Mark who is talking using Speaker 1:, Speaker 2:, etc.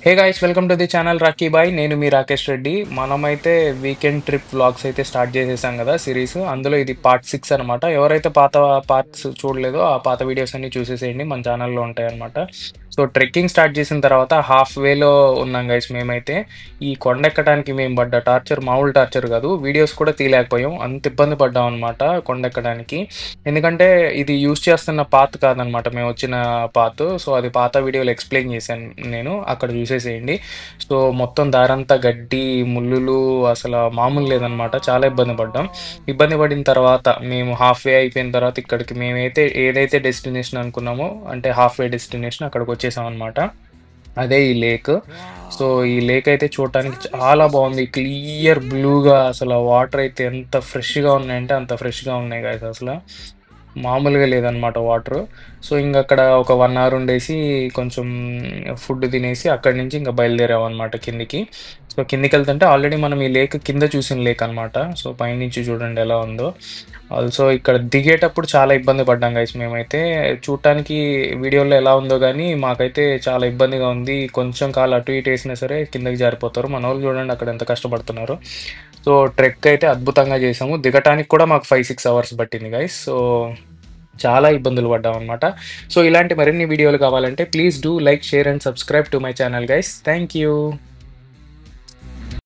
Speaker 1: Hey guys, welcome to the channel Rocky boy. నేను మీ రాకేష్ రెడ్డి. మనమైతే వీకెండ్ ట్రిప్ వ్లాగ్స్ అయితే స్టార్ట్ చేసేసాం కదా సిరీస్. అందులో ఇది పార్ట్ 6 అనమాట. ఎవరైతే పాత పార్ట్స్ చూడలేదో ఆ పాత వీడియోస్ అన్ని చూసేసేయండి, మన ఛానల్లో ఉంటాయి అనమాట. సో ట్రెక్కింగ్ స్టార్ట్ చేసిన తర్వాత హాఫ్ వేలో ఉన్నాం గైస్. మేమైతే ఈ కొండ ఎక్కడానికి మేము పడ్డ టార్చర్ మామూలు టార్చర్ కాదు. వీడియోస్ కూడా తీయలేకపోయాం, అంత ఇబ్బంది పడ్డాం అనమాట కొండ ఎక్కడానికి. ఎందుకంటే ఇది యూస్ చేస్తున్న పాత్ కాదనమాట, మేము వచ్చిన పాత్. సో అది పాత వీడియోలో ఎక్స్ప్లెయిన్ చేశాను నేను, అక్కడ చూసేసేయండి. సో మొత్తం దారంతా గడ్డి ముళ్ళులు, అసలు మామూలు లేదనమాట. చాలా ఇబ్బంది పడ్డాం. ఇబ్బంది పడిన తర్వాత మేము హాఫ్ వే అయిపోయిన తర్వాత ఇక్కడికి మేమైతే ఏదైతే డెస్టినేషన్ అనుకున్నామో, అంటే హాఫ్ వే డెస్టినేషన్, అక్కడికి వచ్చేసాం అనమాట. అదే ఈ లేక్. సో ఈ లేక్ అయితే చూడటానికి చాలా బాగుంది, క్లియర్ బ్లూగా. అసలు వాటర్ అయితే ఎంత ఫ్రెష్గా ఉన్నాయంటే అంత ఫ్రెష్గా ఉన్నాయి గాయస్. అసలు మామూలుగా లేదనమాట వాటర్. సో ఇంక అక్కడ ఒక 1 అవర్ ఉండేసి కొంచెం ఫుడ్ తినేసి అక్కడి నుంచి ఇంకా బయలుదేరామన్నమాట కిందికి. సో కిందికి వెళ్తుంటే ఆల్రెడీ మనం ఈ లేక్ కింద చూసిన లేక్ అనమాట. సో పైనుంచి చూడండి ఎలా ఉందో. ఆల్సో ఇక్కడ దిగేటప్పుడు చాలా ఇబ్బంది పడ్డాం గైస్ మేమైతే. చూడటానికి వీడియోలో ఎలా ఉందో కానీ మాకైతే చాలా ఇబ్బందిగా ఉంది. కొంచెం కాలు అటు ఇటు వేసినా సరే కిందకి జారిపోతారు. మన వాళ్ళు చూడండి అక్కడ ఎంత కష్టపడుతున్నారు. సో ట్రెక్ అయితే అద్భుతంగా చేసాము. దిగటానికి కూడా మాకు 5-6 అవర్స్ పట్టింది గైస్. సో చాలా ఇబ్బందులు పడ్డాం అనమాట. సో ఇలాంటి మరిన్ని వీడియోలు కావాలంటే please do like, share and subscribe to my channel guys. Thank you.